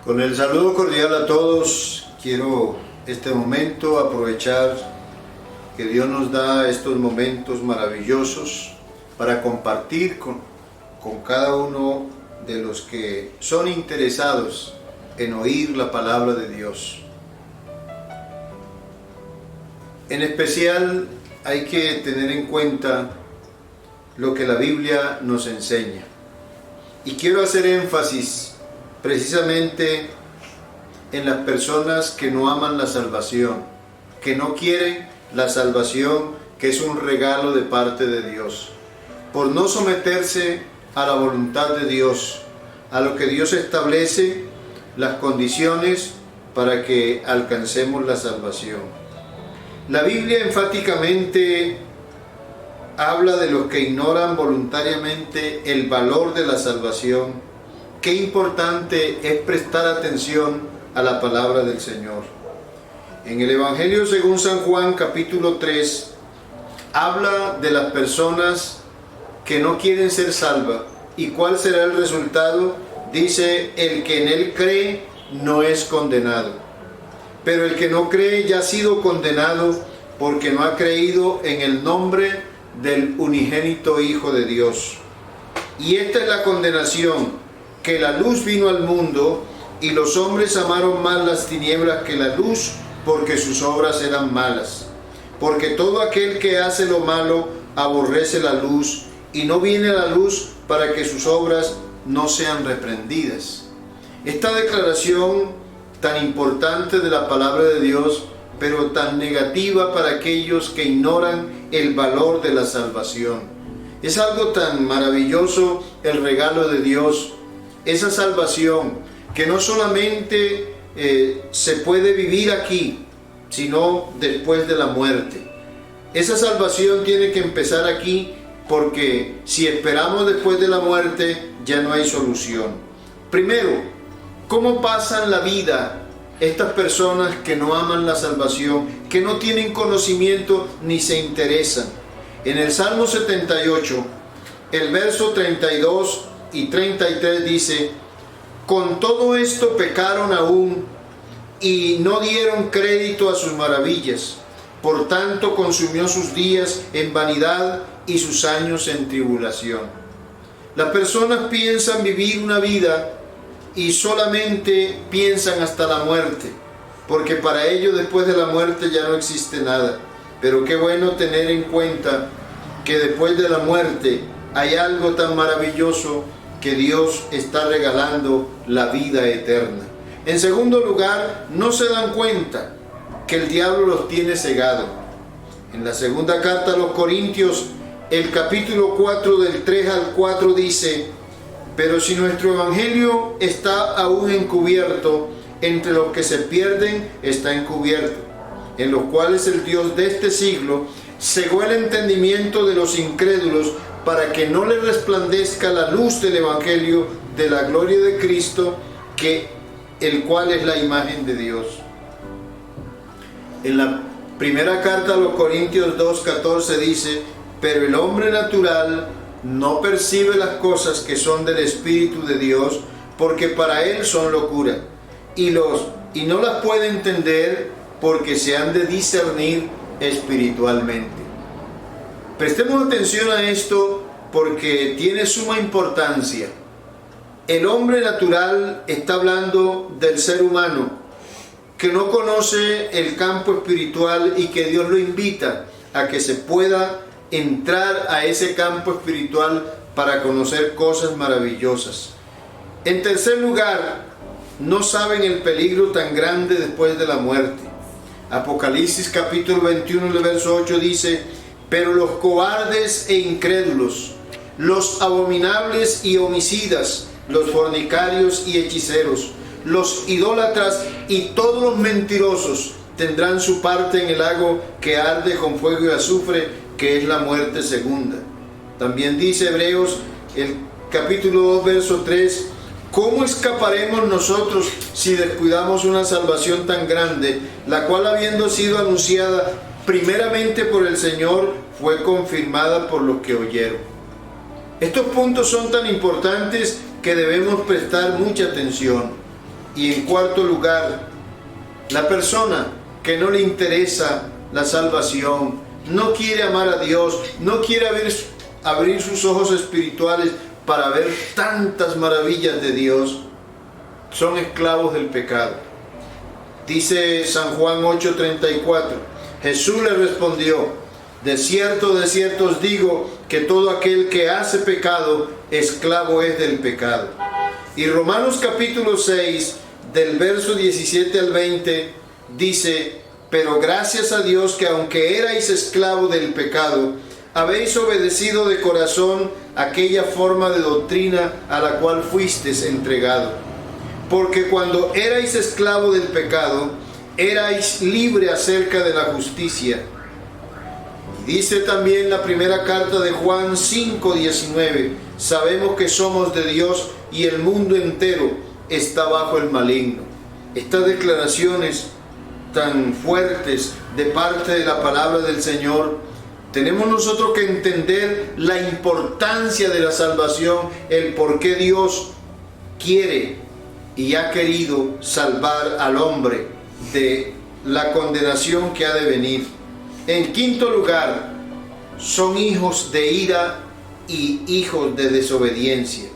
Con el saludo cordial a todos, quiero este momento aprovechar que Dios nos da estos momentos maravillosos para compartir con cada uno de los que son interesados en oír la palabra de Dios. En especial hay que tener en cuenta lo que la Biblia nos enseña. Y quiero hacer énfasis precisamente en las personas que no aman la salvación, que no quieren la salvación, que es un regalo de parte de Dios, por no someterse a la voluntad de Dios, a lo que Dios establece, las condiciones para que alcancemos la salvación. La Biblia enfáticamente habla de los que ignoran voluntariamente el valor de la salvación. Qué importante es prestar atención a la palabra del Señor. En el Evangelio según San Juan, capítulo 3, habla de las personas que no quieren ser salvas. ¿Y cuál será el resultado? Dice, el que en él cree no es condenado. Pero el que no cree ya ha sido condenado porque no ha creído en el nombre del unigénito Hijo de Dios. Y esta es la condenación, que la luz vino al mundo y los hombres amaron más las tinieblas que la luz porque sus obras eran malas. Porque todo aquel que hace lo malo aborrece la luz y no viene a la luz para que sus obras no sean reprendidas. Esta declaración tan importante de la palabra de Dios, pero tan negativa para aquellos que ignoran el valor de la salvación. Es algo tan maravilloso el regalo de Dios, esa salvación que no solamente se puede vivir aquí, sino después de la muerte. Esa salvación tiene que empezar aquí, porque si esperamos después de la muerte ya no hay solución. Primero, ¿cómo pasan la vida estas personas que no aman la salvación, que no tienen conocimiento ni se interesan? En el Salmo 78, el verso 32 y 33 dice: con todo esto pecaron aún y no dieron crédito a sus maravillas. Por tanto consumió sus días en vanidad y sus años en tribulación. Las personas piensan vivir una vida y solamente piensan hasta la muerte, porque para ellos después de la muerte ya no existe nada. Pero qué bueno tener en cuenta que después de la muerte hay algo tan maravilloso, que Dios está regalando la vida eterna. En segundo lugar, no se dan cuenta que el diablo los tiene cegado. En la segunda carta a los Corintios, el capítulo 4 del 3 al 4 dice: pero si nuestro evangelio está aún encubierto, entre los que se pierden está encubierto, en los cuales el Dios de este siglo cegó el entendimiento de los incrédulos, para que no les resplandezca la luz del evangelio de la gloria de Cristo, el cual es la imagen de Dios. En la primera carta a los Corintios 2:14 dice: pero el hombre natural no percibe las cosas que son del Espíritu de Dios, porque para él son locura, y no las puede entender, porque se han de discernir espiritualmente. Prestemos atención a esto, porque tiene suma importancia. El hombre natural está hablando del ser humano, que no conoce el campo espiritual y que Dios lo invita a que se pueda entrar a ese campo espiritual para conocer cosas maravillosas. En tercer lugar, no saben el peligro tan grande después de la muerte. Apocalipsis capítulo 21, el verso 8 dice: pero los cobardes e incrédulos, los abominables y homicidas, los fornicarios y hechiceros, los idólatras y todos los mentirosos tendrán su parte en el lago que arde con fuego y azufre, que es la muerte segunda. También dice Hebreos, el capítulo 2, verso 3: ¿cómo escaparemos nosotros si descuidamos una salvación tan grande, la cual, habiendo sido anunciada primeramente por el Señor, fue confirmada por los que oyeron? Estos puntos son tan importantes que debemos prestar mucha atención. Y en cuarto lugar, la persona que no le interesa la salvación, no quiere amar a Dios, no quiere abrir sus ojos espirituales para ver tantas maravillas de Dios, son esclavos del pecado. Dice San Juan 8:34, Jesús le respondió: de cierto os digo que todo aquel que hace pecado, esclavo es del pecado. Y Romanos capítulo 6, del verso 17 al 20, dice: pero gracias a Dios que aunque erais esclavos del pecado, habéis obedecido de corazón aquella forma de doctrina a la cual fuisteis entregado. Porque cuando erais esclavo del pecado, erais libre acerca de la justicia. Y dice también la primera carta de Juan 5:19, sabemos que somos de Dios y el mundo entero está bajo el maligno. Estas declaraciones tan fuertes de parte de la palabra del Señor, tenemos nosotros que entender la importancia de la salvación, el por qué Dios quiere y ha querido salvar al hombre de la condenación que ha de venir. En quinto lugar, son hijos de ira y hijos de desobediencia.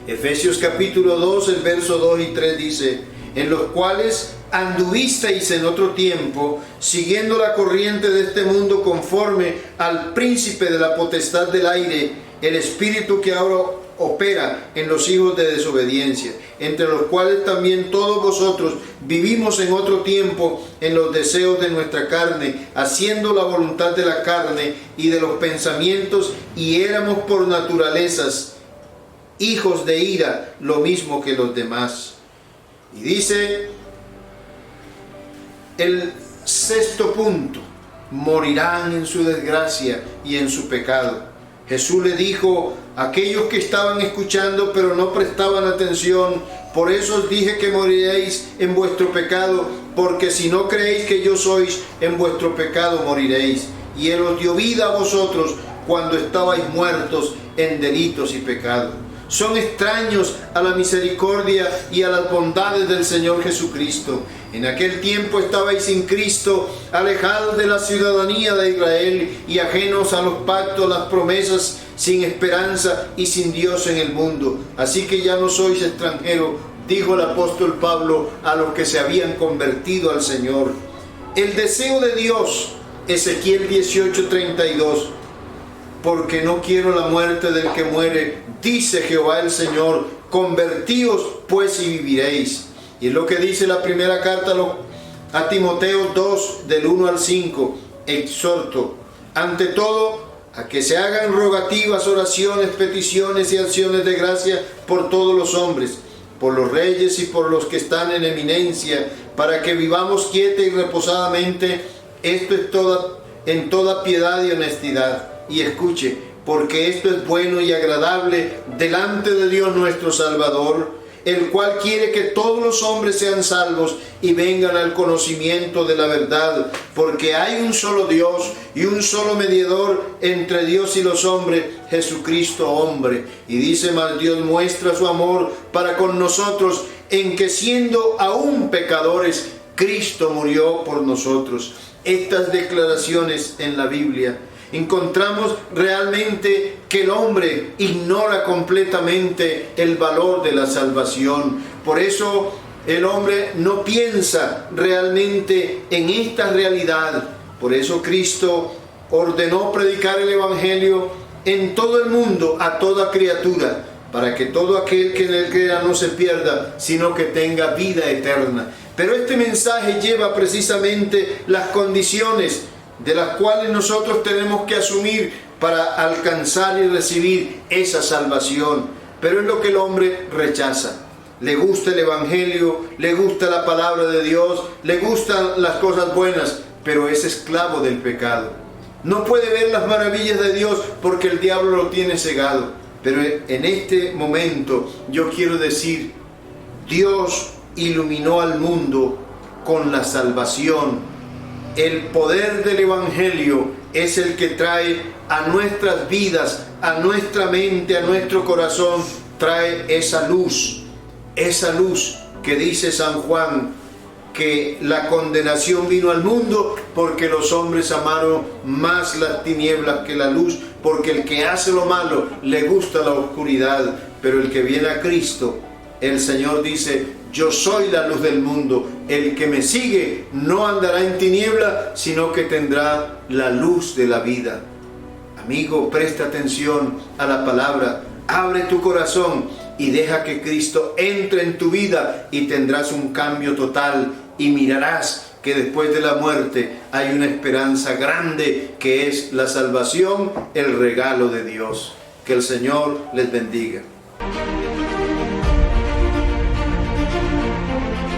Efesios capítulo 2, el verso 2 y 3 dice: en los cuales anduvisteis en otro tiempo, siguiendo la corriente de este mundo, conforme al príncipe de la potestad del aire, el espíritu que ahora opera en los hijos de desobediencia, entre los cuales también todos vosotros vivimos en otro tiempo en los deseos de nuestra carne, haciendo la voluntad de la carne y de los pensamientos, y éramos por naturalezas hijos de ira, lo mismo que los demás. Y dice el sexto punto: morirán en su desgracia y en su pecado. Jesús le dijo a aquellos que estaban escuchando pero no prestaban atención: por eso os dije que moriréis en vuestro pecado, porque si no creéis que yo sois, en vuestro pecado moriréis. Y Él os dio vida a vosotros cuando estabais muertos en delitos y pecados. Son extraños a la misericordia y a las bondades del Señor Jesucristo. En aquel tiempo estabais sin Cristo, alejados de la ciudadanía de Israel y ajenos a los pactos, las promesas, sin esperanza y sin Dios en el mundo. Así que ya no sois extranjeros, dijo el apóstol Pablo a los que se habían convertido al Señor. El deseo de Dios, Ezequiel 18:32, porque no quiero la muerte del que muere, dice Jehová el Señor, convertíos pues y viviréis. Y es lo que dice la primera carta a Timoteo 2, del 1 al 5, exhorto, ante todo, a que se hagan rogativas, oraciones, peticiones y acciones de gracia por todos los hombres, por los reyes y por los que están en eminencia, para que vivamos quieta y reposadamente, esto es en toda piedad y honestidad. Y escuche, porque esto es bueno y agradable delante de Dios nuestro Salvador, el cual quiere que todos los hombres sean salvos y vengan al conocimiento de la verdad, porque hay un solo Dios y un solo mediador entre Dios y los hombres, Jesucristo hombre. Y dice: mas Dios muestra su amor para con nosotros, en que siendo aún pecadores, Cristo murió por nosotros. Estas declaraciones en la Biblia encontramos realmente que el hombre ignora completamente el valor de la salvación. Por eso el hombre no piensa realmente en esta realidad. Por eso Cristo ordenó predicar el Evangelio en todo el mundo a toda criatura, para que todo aquel que en él crea no se pierda, sino que tenga vida eterna. Pero este mensaje lleva precisamente las condiciones de las cuales nosotros tenemos que asumir para alcanzar y recibir esa salvación. Pero es lo que el hombre rechaza. Le gusta el Evangelio, le gusta la palabra de Dios, le gustan las cosas buenas, pero es esclavo del pecado. No puede ver las maravillas de Dios porque el diablo lo tiene cegado. Pero en este momento yo quiero decir, Dios iluminó al mundo con la salvación. El poder del Evangelio es el que trae a nuestras vidas, a nuestra mente, a nuestro corazón, trae esa luz. esa luz que dice San Juan, que la condenación vino al mundo porque los hombres amaron más las tinieblas que la luz, porque el que hace lo malo le gusta la oscuridad, pero el que viene a Cristo, el Señor dice: yo soy la luz del mundo, el que me sigue no andará en tiniebla, sino que tendrá la luz de la vida. Amigo, presta atención a la palabra, abre tu corazón y deja que Cristo entre en tu vida y tendrás un cambio total y mirarás que después de la muerte hay una esperanza grande que es la salvación, el regalo de Dios. Que el Señor les bendiga.